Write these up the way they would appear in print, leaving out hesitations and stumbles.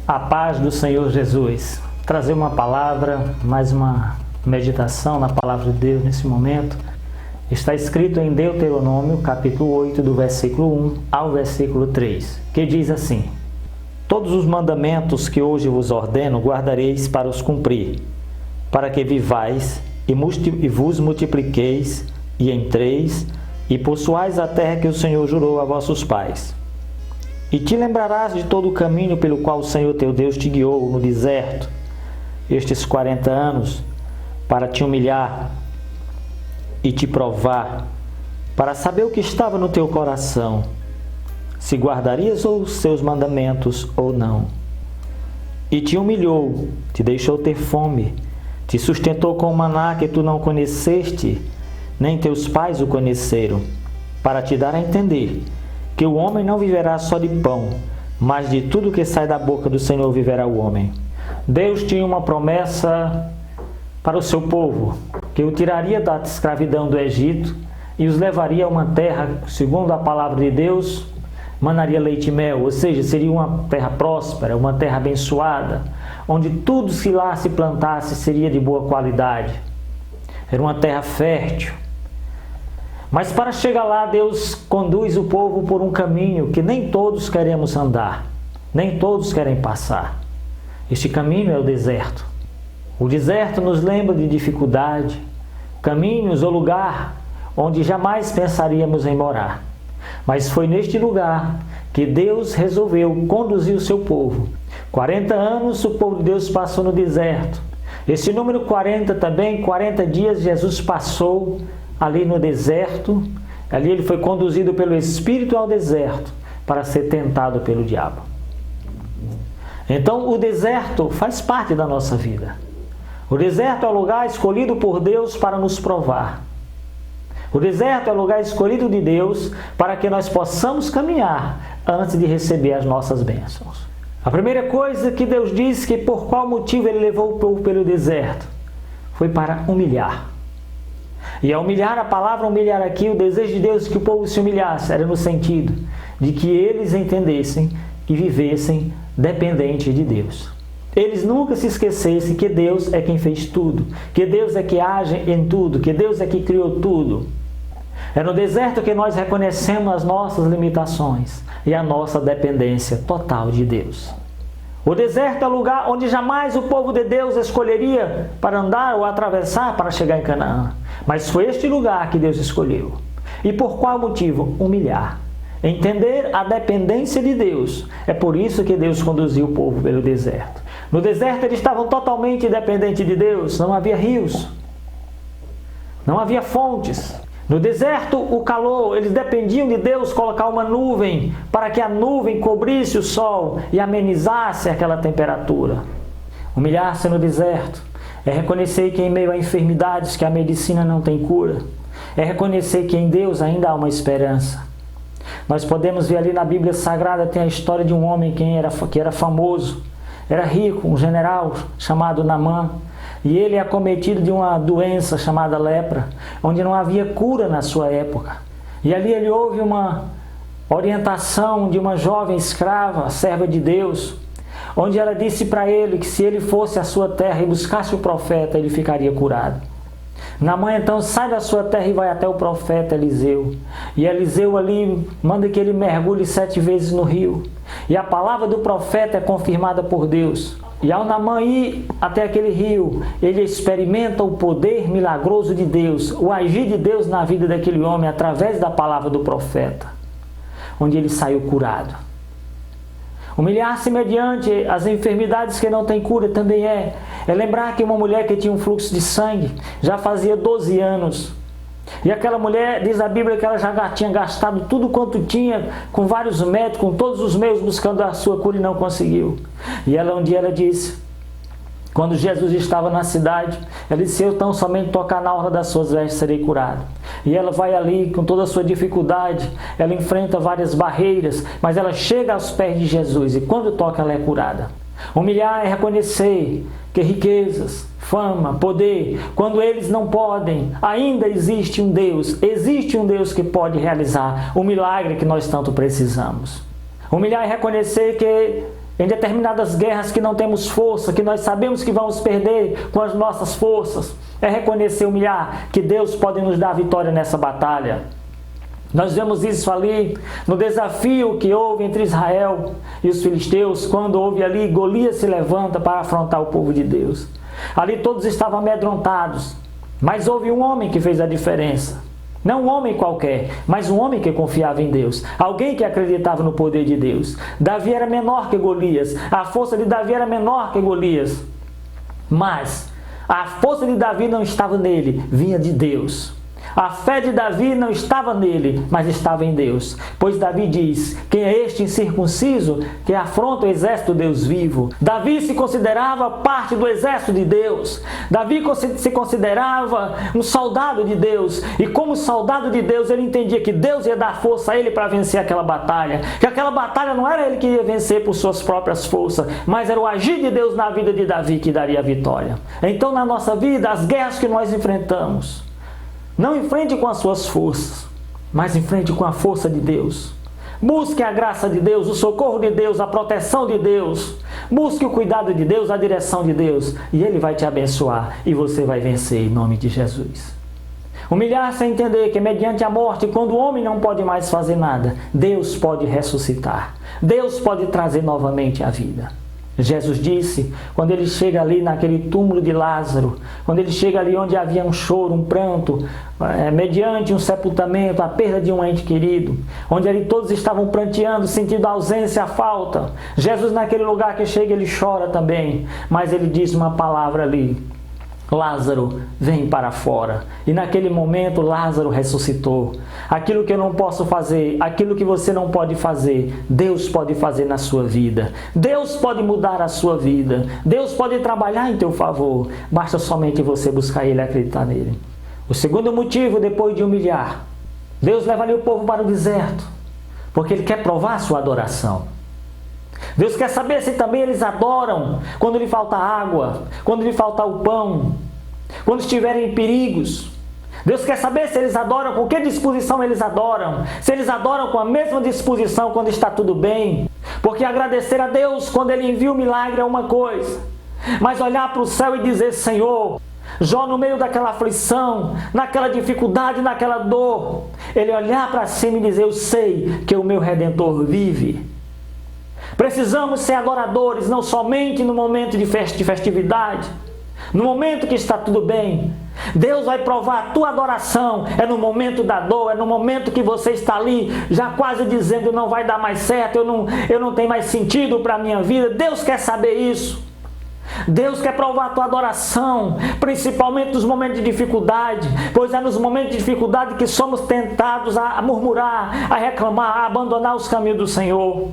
A paz do Senhor Jesus. Trazer uma palavra, mais uma meditação na palavra de Deus nesse momento. Está escrito em Deuteronômio, capítulo 8, do versículo 1 ao versículo 3, que diz assim: Todos os mandamentos que hoje vos ordeno guardareis para os cumprir, para que vivais e vos multipliqueis e entreis e possuais a terra que o Senhor jurou a vossos pais. E te lembrarás de todo o caminho pelo qual o Senhor teu Deus te guiou no deserto, estes 40 anos, para te humilhar e te provar, para saber o que estava no teu coração, se guardarias os seus mandamentos ou não. E te humilhou, te deixou ter fome, te sustentou com maná que tu não conheceste, nem teus pais o conheceram, para te dar a entender que o homem não viverá só de pão, mas de tudo que sai da boca do Senhor viverá o homem. Deus tinha uma promessa para o seu povo, que o tiraria da escravidão do Egito e os levaria a uma terra, segundo a palavra de Deus, manaria leite e mel, ou seja, seria uma terra próspera, uma terra abençoada, onde tudo que lá se plantasse seria de boa qualidade. Era uma terra fértil. Mas para chegar lá, Deus conduz o povo por um caminho que nem todos queremos andar, nem todos querem passar. Este caminho é o deserto. O deserto nos lembra de dificuldade, caminhos ou lugar onde jamais pensaríamos em morar. Mas foi neste lugar que Deus resolveu conduzir o seu povo. 40 anos o povo de Deus passou no deserto. Esse número 40 também, 40 dias Jesus passou ali no deserto. Ali ele foi conduzido pelo Espírito ao deserto para ser tentado pelo diabo. Então o deserto faz parte da nossa vida. O deserto é o lugar escolhido por Deus para nos provar. O deserto é o lugar escolhido de Deus para que nós possamos caminhar antes de receber as nossas bênçãos. A primeira coisa que Deus disse que por qual motivo Ele levou o povo pelo deserto foi para humilhar. E ao humilhar, a palavra humilhar aqui, o desejo de Deus que o povo se humilhasse era no sentido de que eles entendessem e vivessem dependentes de Deus. Eles nunca se esquecessem que Deus é quem fez tudo, que Deus é que age em tudo, que Deus é que criou tudo. É no deserto que nós reconhecemos as nossas limitações e a nossa dependência total de Deus. O deserto é o lugar onde jamais o povo de Deus escolheria para andar ou atravessar para chegar em Canaã. Mas foi este lugar que Deus escolheu. E por qual motivo? Humilhar. Entender a dependência de Deus. É por isso que Deus conduziu o povo pelo deserto. No deserto eles estavam totalmente dependentes de Deus. Não havia rios. Não havia fontes. No deserto, o calor, eles dependiam de Deus colocar uma nuvem para que a nuvem cobrisse o sol e amenizasse aquela temperatura. Humilhar-se no deserto é reconhecer que em meio a enfermidades que a medicina não tem cura, é reconhecer que em Deus ainda há uma esperança. Nós podemos ver ali na Bíblia Sagrada, tem a história de um homem que era famoso, era rico, um general chamado Naamã. E ele é acometido de uma doença chamada lepra, onde não havia cura na sua época. E ali ele ouve uma orientação de uma jovem escrava, serva de Deus, onde ela disse para ele que se ele fosse à sua terra e buscasse o profeta, ele ficaria curado. Naamã então sai da sua terra e vai até o profeta Eliseu. E Eliseu ali manda que ele mergulhe 7 vezes no rio. E a palavra do profeta é confirmada por Deus. E ao Naamã ir até aquele rio, ele experimenta o poder milagroso de Deus, o agir de Deus na vida daquele homem através da palavra do profeta, onde ele saiu curado. Humilhar-se mediante as enfermidades que não têm cura também é lembrar que uma mulher que tinha um fluxo de sangue já fazia 12 anos. E aquela mulher, diz a Bíblia, que ela já tinha gastado tudo quanto tinha, com vários médicos, com todos os meios, buscando a sua cura e não conseguiu. E ela um dia ela disse, quando Jesus estava na cidade, ela disse, se eu tão somente tocar na orla das suas vestes, serei curado. E ela vai ali com toda a sua dificuldade, ela enfrenta várias barreiras, mas ela chega aos pés de Jesus e quando toca ela é curada. Humilhar é reconhecer que riquezas, fama, poder, quando eles não podem, ainda existe um Deus que pode realizar o milagre que nós tanto precisamos. Humilhar é reconhecer que em determinadas guerras que não temos força, que nós sabemos que vamos perder com as nossas forças, é reconhecer, humilhar, que Deus pode nos dar vitória nessa batalha. Nós vemos isso ali no desafio que houve entre Israel e os filisteus, quando houve ali, Golias se levanta para afrontar o povo de Deus. Ali todos estavam amedrontados, mas houve um homem que fez a diferença. Não um homem qualquer, mas um homem que confiava em Deus. Alguém que acreditava no poder de Deus. Davi era menor que Golias. A força de Davi era menor que Golias. Mas a força de Davi não estava nele, vinha de Deus. A fé de Davi não estava nele, mas estava em Deus. Pois Davi diz: quem é este incircunciso que afronta o exército do Deus vivo? Davi se considerava parte do exército de Deus. Davi se considerava um soldado de Deus. E como soldado de Deus, ele entendia que Deus ia dar força a ele para vencer aquela batalha. Que aquela batalha não era ele que ia vencer por suas próprias forças, mas era o agir de Deus na vida de Davi que daria a vitória. Então, na nossa vida, as guerras que nós enfrentamos, não enfrente com as suas forças, mas enfrente com a força de Deus. Busque a graça de Deus, o socorro de Deus, a proteção de Deus. Busque o cuidado de Deus, a direção de Deus. E Ele vai te abençoar e você vai vencer em nome de Jesus. Humilhar-se é entender que mediante a morte, quando o homem não pode mais fazer nada, Deus pode ressuscitar. Deus pode trazer novamente a vida. Jesus disse, quando ele chega ali naquele túmulo de Lázaro, quando ele chega ali onde havia um choro, um pranto, mediante um sepultamento, a perda de um ente querido, onde ali todos estavam pranteando, sentindo a ausência, a falta. Jesus naquele lugar que chega, ele chora também, mas ele diz uma palavra ali: Lázaro, vem para fora. E naquele momento Lázaro ressuscitou. Aquilo que eu não posso fazer, aquilo que você não pode fazer, Deus pode fazer na sua vida. Deus pode mudar a sua vida. Deus pode trabalhar em teu favor. Basta somente você buscar Ele e acreditar nele. O segundo motivo, depois de humilhar, Deus leva ali o povo para o deserto, porque Ele quer provar a sua adoração. Deus quer saber se também eles adoram quando lhe falta água, quando lhe falta o pão, quando estiverem em perigos. Deus quer saber se eles adoram, com que disposição eles adoram, se eles adoram com a mesma disposição quando está tudo bem. Porque agradecer a Deus quando Ele envia o milagre é uma coisa, mas olhar para o céu e dizer: Senhor, Jó no meio daquela aflição, naquela dificuldade, naquela dor, ele olhar para cima e dizer: eu sei que o meu Redentor vive. Precisamos ser adoradores, não somente no momento de festividade, no momento que está tudo bem. Deus vai provar a tua adoração, é no momento da dor, é no momento que você está ali, já quase dizendo: não vai dar mais certo, eu não tenho mais sentido para a minha vida. Deus quer saber isso. Deus quer provar a tua adoração, principalmente nos momentos de dificuldade, pois é nos momentos de dificuldade que somos tentados a murmurar, a reclamar, a abandonar os caminhos do Senhor.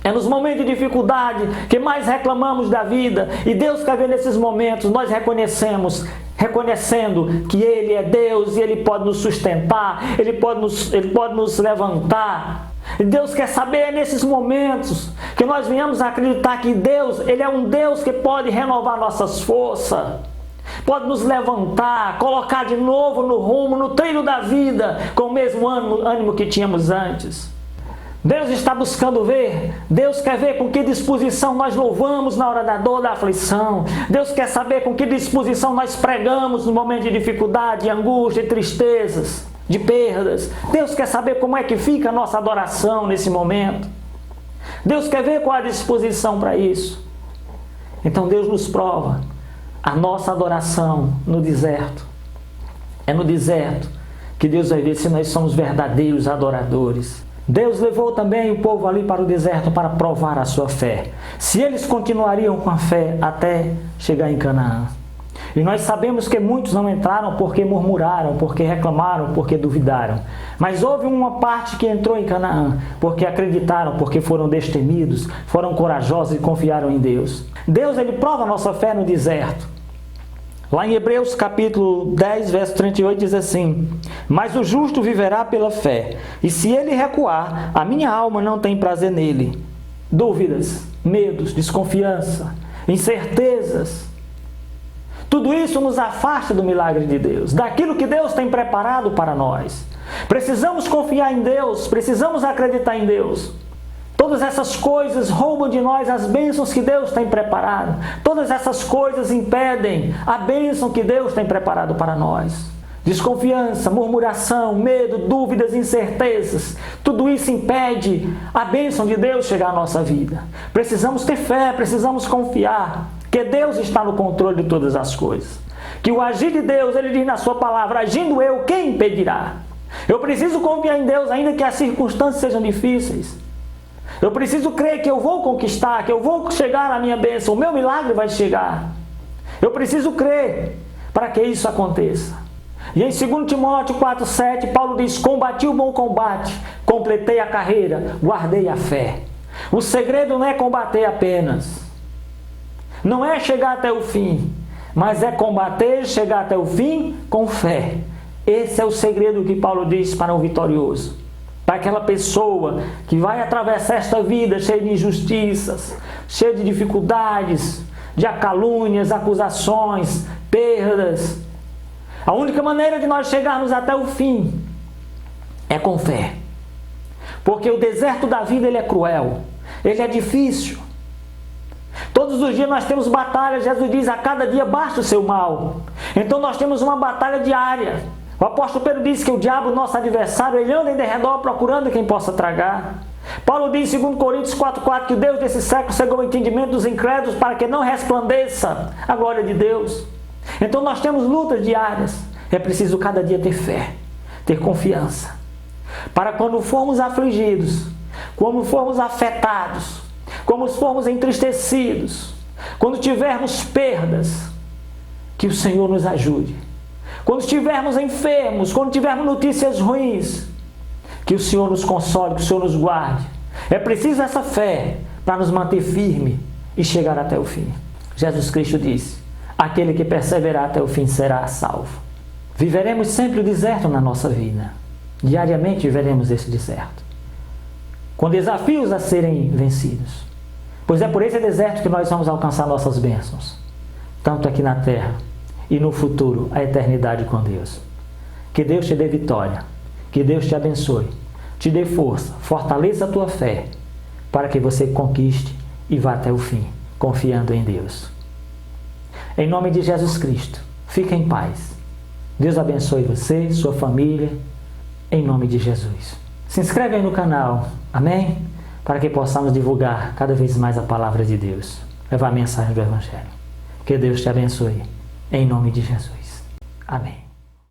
É nos momentos de dificuldade que mais reclamamos da vida. E Deus quer ver nesses momentos, nós reconhecendo que Ele é Deus e Ele pode nos sustentar, Ele pode nos levantar. E Deus quer saber nesses momentos que nós venhamos a acreditar que Deus, Ele é um Deus que pode renovar nossas forças, pode nos levantar, colocar de novo no rumo, no trilho da vida, com o mesmo ânimo que tínhamos antes. Deus está buscando ver, Deus quer ver com que disposição nós louvamos na hora da dor, da aflição. Deus quer saber com que disposição nós pregamos no momento de dificuldade, de angústia, de tristezas, de perdas. Deus quer saber como é que fica a nossa adoração nesse momento. Deus quer ver qual é a disposição para isso. Então Deus nos prova a nossa adoração no deserto. É no deserto que Deus vai ver se nós somos verdadeiros adoradores. Deus levou também o povo ali para o deserto para provar a sua fé. Se eles continuariam com a fé até chegar em Canaã. E nós sabemos que muitos não entraram porque murmuraram, porque reclamaram, porque duvidaram. Mas houve uma parte que entrou em Canaã, porque acreditaram, porque foram destemidos, foram corajosos e confiaram em Deus. Deus, Ele prova a nossa fé no deserto. Lá em Hebreus capítulo 10, verso 38 diz assim: mas o justo viverá pela fé, e se ele recuar, a minha alma não tem prazer nele. Dúvidas, medos, desconfiança, incertezas, tudo isso nos afasta do milagre de Deus, daquilo que Deus tem preparado para nós. Precisamos confiar em Deus, precisamos acreditar em Deus. Todas essas coisas roubam de nós as bênçãos que Deus tem preparado. Todas essas coisas impedem a bênção que Deus tem preparado para nós. Desconfiança, murmuração, medo, dúvidas, incertezas. Tudo isso impede a bênção de Deus chegar à nossa vida. Precisamos ter fé, precisamos confiar que Deus está no controle de todas as coisas. Que o agir de Deus, Ele diz na sua palavra, agindo eu, quem impedirá? Eu preciso confiar em Deus, ainda que as circunstâncias sejam difíceis. Eu preciso crer que eu vou conquistar, que eu vou chegar à minha bênção, o meu milagre vai chegar. Eu preciso crer para que isso aconteça. E em 2 Timóteo 4,7, Paulo diz, combati o bom combate, completei a carreira, guardei a fé. O segredo não é combater apenas, não é chegar até o fim, mas é combater, chegar até o fim com fé. Esse é o segredo que Paulo diz para o vitorioso. Para aquela pessoa que vai atravessar esta vida cheia de injustiças, cheia de dificuldades, de calúnias, acusações, perdas. A única maneira de nós chegarmos até o fim é com fé. Porque o deserto da vida ele é cruel, ele é difícil. Todos os dias nós temos batalhas, Jesus diz, a cada dia basta o seu mal. Então nós temos uma batalha diária. O apóstolo Pedro diz que o diabo, nosso adversário, ele anda em derredor procurando quem possa tragar. Paulo diz em 2 Coríntios 4,4 que o Deus desse século cegou o entendimento dos incrédulos para que não resplandeça a glória de Deus. Então nós temos lutas diárias. É preciso cada dia ter fé, ter confiança. Para quando formos afligidos, quando formos afetados, quando formos entristecidos, quando tivermos perdas, que o Senhor nos ajude. Quando estivermos enfermos, quando tivermos notícias ruins, que o Senhor nos console, que o Senhor nos guarde. É preciso essa fé para nos manter firme e chegar até o fim. Jesus Cristo disse, aquele que perseverar até o fim será salvo. Viveremos sempre o deserto na nossa vida. Diariamente viveremos esse deserto, com desafios a serem vencidos. Pois é por esse deserto que nós vamos alcançar nossas bênçãos, tanto aqui na terra, e no futuro, a eternidade com Deus. Que Deus te dê vitória, que Deus te abençoe, te dê força, fortaleça a tua fé, para que você conquiste e vá até o fim, confiando em Deus. Em nome de Jesus Cristo, fique em paz. Deus abençoe você, sua família, em nome de Jesus. Se inscreve aí no canal, amém? Para que possamos divulgar cada vez mais a palavra de Deus, levar a mensagem do Evangelho. Que Deus te abençoe. Em nome de Jesus. Amém.